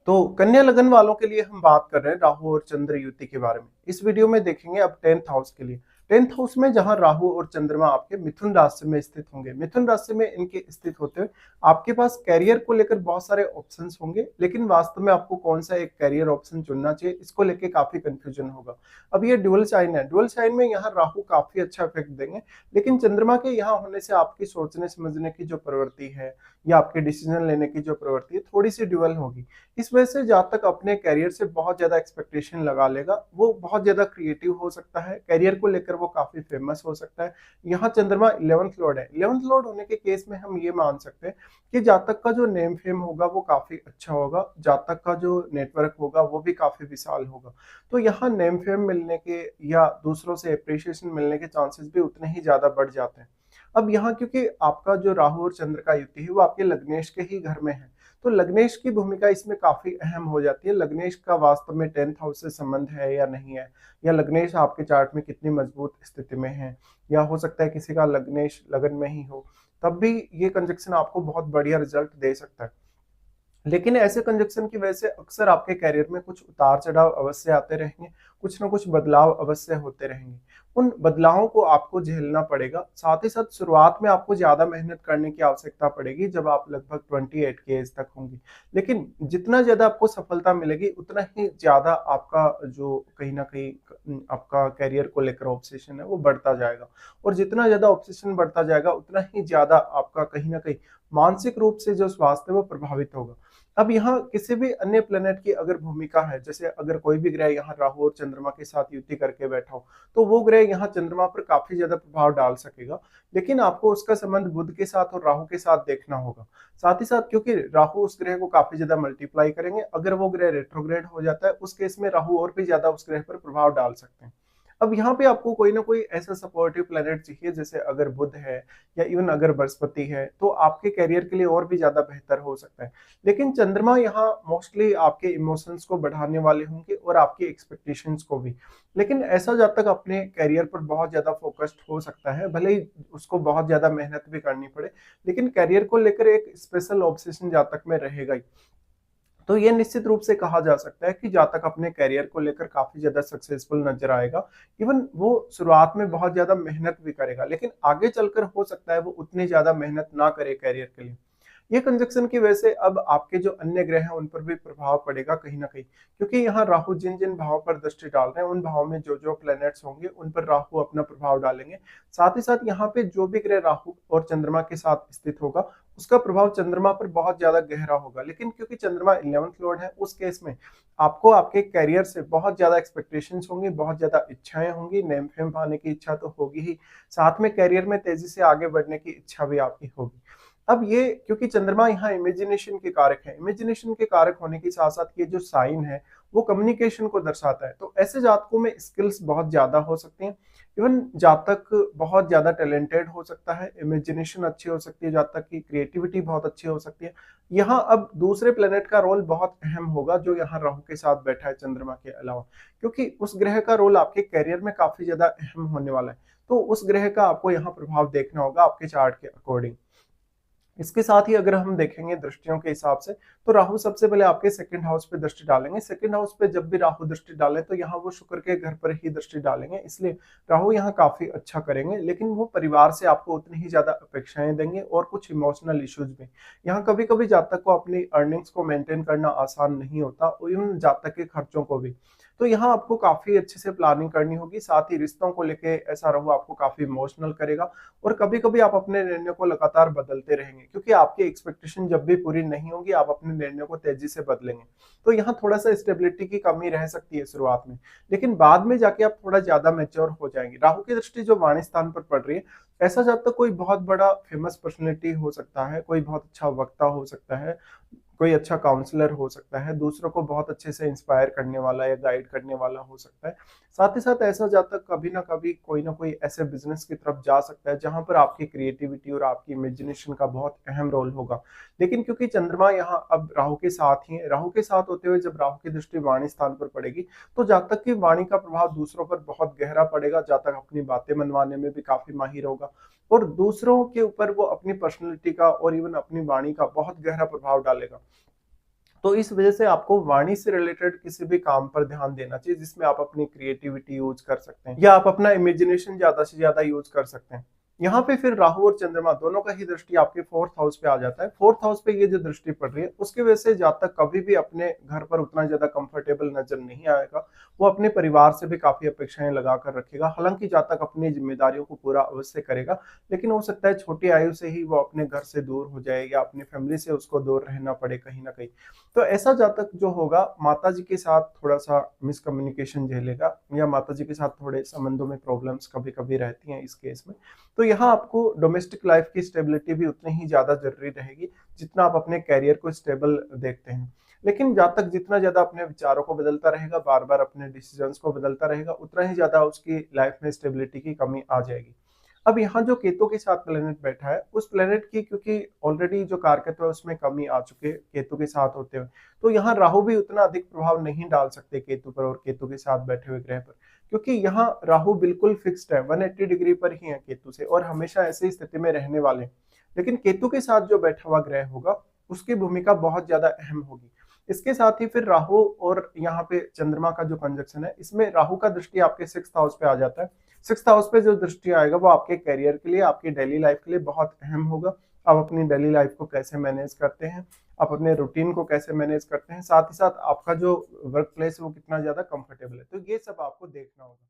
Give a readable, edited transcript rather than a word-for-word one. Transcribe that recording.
तो कन्या लगन वालों के लिए हम बात कर रहे हैं राहु और चंद्र युति के बारे में। इस वीडियो में देखेंगे अब 10th हाउस के लिए। 10th हाउस में जहां राहु और चंद्रमा आपके मिथुन राशि में स्थित होंगे, मिथुन राशि में इनके स्थित होते हुए आपके पास कैरियर को लेकर बहुत सारे ऑप्शंस होंगे, लेकिन वास्तव में आपको कौन सा एक कैरियर ऑप्शन चुनना चाहिए इसको लेकर काफी कंफ्यूजन होगा। अब ये ड्यूअल साइन है, ड्यूअल साइन में यहाँ राहु काफी अच्छा इफेक्ट देंगे, लेकिन चंद्रमा के यहाँ होने से आपकी सोचने समझने की जो प्रवृत्ति है या आपके डिसीजन लेने की जो प्रवृत्ति है थोड़ी सी ड्यूअल होगी। इस वजह से जहाँ तक अपने करियर से बहुत ज्यादा एक्सपेक्टेशन लगा लेगा, वो बहुत ज्यादा क्रिएटिव हो सकता है, करियर को लेकर वो काफी फेमस हो सकता है। यहाँ चंद्रमा 11th लॉर्ड है, 11th लॉर्ड होने के केस में हम ये मान सकते हैं कि जातक का जो नेम फेम होगा वो काफी अच्छा होगा, जातक का जो नेटवर्क होगा वो भी काफी विशाल होगा। तो यहाँ नेम फेम मिलने के या दूसरों से अप्रिशिएशन मिलने के चांसेस भी उतने ही ज्यादा बढ़ जाते हैं। अब यहाँ क्योंकि आपका जो राहु और चंद्र का युति है वो आपके लग्नेश के ही घर में है, तो लग्नेश की भूमिका इसमें काफी अहम हो जाती है। लग्नेश का वास्तव में 10th हाउस से संबंध है या नहीं है, या लग्नेश आपके चार्ट में कितनी मजबूत स्थिति में है, या हो सकता है किसी का लग्नेश लगन में ही हो, तब भी ये कंजक्शन आपको बहुत बढ़िया रिजल्ट दे सकता है। लेकिन ऐसे कंजक्शन की वजह से अक्सर आपके करियर में कुछ उतार चढ़ाव अवश्य आते रहेंगे, कुछ ना कुछ बदलाव अवश्य होते रहेंगे। उन बदलावों को आपको झेलना पड़ेगा। साथ ही साथ शुरुआत में आपको ज्यादा मेहनत करने की आवश्यकता पड़ेगी जब आप लगभग 28 की एज तक होंगे, लेकिन जितना ज्यादा आपको सफलता मिलेगी उतना ही ज्यादा आपका जो कहीं ना कहीं आपका करियर को लेकर ऑब्सेशन है वो बढ़ता जाएगा, और जितना ज्यादा ऑब्सेशन बढ़ता जाएगा उतना ही ज्यादा आपका कहीं ना कहीं मानसिक रूप से जो स्वास्थ्य है वो प्रभावित होगा। अब यहाँ किसी भी अन्य प्लेनेट की अगर भूमिका है, जैसे अगर कोई भी ग्रह यहाँ राहु और चंद्रमा के साथ युति करके बैठा हो, तो वो ग्रह यहाँ चंद्रमा पर काफी ज्यादा प्रभाव डाल सकेगा, लेकिन आपको उसका संबंध बुध के साथ और राहु के साथ देखना होगा। साथ ही साथ क्योंकि राहु उस ग्रह को काफी ज्यादा मल्टीप्लाई करेंगे, अगर वो ग्रह रेट्रोग्रेड हो जाता है उस केस में राहु और भी ज्यादा उस ग्रह पर प्रभाव डाल सकते हैं। अब यहाँ पे आपको कोई ना कोई ऐसा सपोर्टिव प्लेनेट चाहिए, जैसे अगर बुध है या इवन अगर बृहस्पति है तो आपके करियर के लिए और भी ज्यादा बेहतर हो सकता है। लेकिन चंद्रमा यहाँ मोस्टली आपके इमोशंस को बढ़ाने वाले होंगे और आपकी एक्सपेक्टेशंस को भी। लेकिन ऐसा जातक अपने करियर पर बहुत ज्यादा फोकस्ड हो सकता है, भले ही उसको बहुत ज्यादा मेहनत भी करनी पड़े, लेकिन करियर को लेकर एक स्पेशल ऑब्सेशन जातक में रहेगा ही। तो ये निश्चित रूप से कहा जा सकता है कि जातक अपने करियर को लेकर काफी ज्यादा सक्सेसफुल नजर आएगा। इवन वो शुरुआत में बहुत ज्यादा मेहनत भी करेगा, लेकिन आगे चलकर हो सकता है वो उतनी ज्यादा मेहनत ना करे करियर के लिए। ये कंजक्शन की वजह से अब आपके जो अन्य ग्रह हैं उन पर भी प्रभाव पड़ेगा कहीं ना कहीं, क्योंकि यहाँ राहु जिन जिन भावों पर दृष्टि डाल रहे हैं उन भावों में जो जो प्लैनेट्स होंगे उन पर राहु अपना प्रभाव डालेंगे। साथ ही साथ यहाँ पे जो भी ग्रह राहु और चंद्रमा के साथ स्थित होगा उसका प्रभाव चंद्रमा पर बहुत ज्यादा गहरा होगा। लेकिन क्योंकि चंद्रमा 11th लॉर्ड है, उस केस में आपको आपके करियर से बहुत ज्यादा एक्सपेक्टेशंस होंगी, बहुत ज्यादा इच्छाएं होंगी, नेम फेम पाने की इच्छा तो होगी ही, साथ में करियर में तेजी से आगे बढ़ने की इच्छा भी आपकी होगी। अब ये क्योंकि चंद्रमा यहाँ इमेजिनेशन के कारक है, इमेजिनेशन के कारक होने के साथ साथ ये जो साइन है वो कम्युनिकेशन को दर्शाता है, तो ऐसे जातकों में स्किल्स बहुत ज्यादा हो सकती हैं। इवन जातक बहुत ज्यादा टैलेंटेड हो सकता है, इमेजिनेशन अच्छी हो सकती है, जातक की क्रिएटिविटी बहुत अच्छी हो सकती है। यहाँ अब दूसरे प्लेनेट का रोल बहुत अहम होगा जो यहाँ राहु के साथ बैठा है चंद्रमा के अलावा, क्योंकि उस ग्रह का रोल आपके करियर में काफी ज्यादा अहम होने वाला है। तो उस ग्रह का आपको यहाँ प्रभाव देखना होगा आपके चार्ट के अकॉर्डिंग। इसके साथ ही अगर हम देखेंगे दृष्टियों के हिसाब से, तो राहु सबसे पहले आपके सेकंड हाउस पे दृष्टि डालेंगे। सेकंड हाउस पे जब भी राहु दृष्टि डालें तो यहाँ वो शुक्र के घर पर ही दृष्टि डालेंगे, इसलिए राहु यहाँ काफी अच्छा करेंगे, लेकिन वो परिवार से आपको उतनी ही ज्यादा अपेक्षाएं देंगे और कुछ इमोशनल इश्यूज भी। यहाँ कभी कभी जातक को अपनी अर्निंग्स को मेंटेन करना आसान नहीं होता, और इवन जातक के खर्चों को भी। तो यहाँ आपको काफी अच्छे से प्लानिंग करनी होगी। साथ ही रिश्तों को लेके ऐसा राहु आपको काफी इमोशनल करेगा, और कभी कभी आप अपने निर्णयों को लगातार बदलते रहेंगे, क्योंकि आपकी एक्सपेक्टेशन जब भी पूरी नहीं होगी आप अपने निर्णयों को तेजी से बदलेंगे। तो यहाँ थोड़ा सा स्टेबिलिटी की कमी रह सकती है शुरुआत में, लेकिन बाद में जाके आप थोड़ा ज्यादा मैच्योर हो जाएंगे। राहु की दृष्टि जो वाणी स्थान पर पड़ रही है, ऐसा जब तक कोई बहुत बड़ा फेमस पर्सनैलिटी हो सकता है, कोई बहुत अच्छा वक्ता हो सकता है, कोई अच्छा काउंसलर हो सकता है, दूसरों को बहुत अच्छे से इंस्पायर करने वाला या गाइड करने वाला हो सकता है। साथ ही साथ ऐसा जातक कभी ना कभी कोई ना कोई ऐसे बिजनेस की तरफ जा सकता है जहां पर आपकी क्रिएटिविटी और आपकी इमेजिनेशन का बहुत अहम रोल होगा। लेकिन क्योंकि चंद्रमा यहाँ अब राहु के साथ ही है, राहु के साथ होते हुए जब राहु की दृष्टि वाणी स्थान पर पड़ेगी तो जातक की वाणी का प्रभाव दूसरों पर बहुत गहरा पड़ेगा। जातक अपनी बातें मनवाने में भी काफी माहिर होगा, और दूसरों के ऊपर वो अपनी पर्सनैलिटी का और इवन अपनी वाणी का बहुत गहरा प्रभाव डालेगा। तो इस वजह से आपको वाणी से रिलेटेड किसी भी काम पर ध्यान देना चाहिए जिसमें आप अपनी क्रिएटिविटी यूज कर सकते हैं या आप अपना इमेजिनेशन ज्यादा से ज्यादा यूज कर सकते हैं। यहाँ पे फिर राहु और चंद्रमा दोनों का ही दृष्टि आपके फोर्थ हाउस पे आ जाता है। फोर्थ हाउस पे ये जो दृष्टि पड़ रही है उसकी वजह से जब तक कभी भी अपने घर पर उतना ज्यादा कंफर्टेबल नजर नहीं आएगा। वो अपने परिवार से भी काफी अपेक्षाएं लगा कर रखेगा, हालांकि जब तक अपनी जिम्मेदारियों को पूरा अवश्य करेगा, लेकिन हो सकता है छोटी आयु से ही वो अपने घर से दूर हो जाए या अपनी फैमिली से उसको दूर रहना पड़े कहीं ना कहीं। तो ऐसा जातक जो होगा माता जी के साथ थोड़ा सा मिसकम्युनिकेशन झेलेगा या माता जी के साथ थोड़े संबंधों में प्रॉब्लम्स कभी कभी रहती हैं इस केस में। तो यहाँ आपको डोमेस्टिक लाइफ की स्टेबिलिटी भी उतनी ही ज्यादा जरूरी रहेगी जितना आप अपने कैरियर को स्टेबल देखते हैं। लेकिन जब तक जितना ज्यादा अपने विचारों को बदलता रहेगा, बार बार अपने डिसीजंस को बदलता रहेगा, उतना ही ज्यादा उसकी लाइफ में स्टेबिलिटी की कमी आ जाएगी। अब यहाँ जो केतु के साथ प्लेनेट बैठा है उस प्लेनेट की क्योंकि ऑलरेडी जो कारकत्व है उसमें कमी आ चुके केतु के साथ होते हुए, तो यहाँ राहु भी उतना अधिक प्रभाव नहीं डाल सकते केतु पर और केतु के साथ बैठे हुए ग्रह पर, क्योंकि यहाँ राहु बिल्कुल फिक्स्ड है, 180 डिग्री पर ही है केतु से और हमेशा ऐसी स्थिति में रहने वाले हैं। लेकिन केतु के साथ जो बैठा हुआ ग्रह होगा उसकी भूमिका बहुत ज्यादा अहम होगी। इसके साथ ही फिर राहु और यहाँ पे चंद्रमा का जो कंजक्शन है इसमें राहु का दृष्टि आपके सिक्स्थ हाउस पे आ जाता है। सिक्स्थ हाउस पे जो दृष्टि आएगा वो आपके करियर के लिए, आपकी डेली लाइफ के लिए बहुत अहम होगा। आप अपनी डेली लाइफ को कैसे मैनेज करते हैं, आप अपने रूटीन को कैसे मैनेज करते हैं, साथ ही साथ आपका जो वर्क प्लेस है वो कितना ज्यादा कंफर्टेबल है, तो ये सब आपको देखना होगा।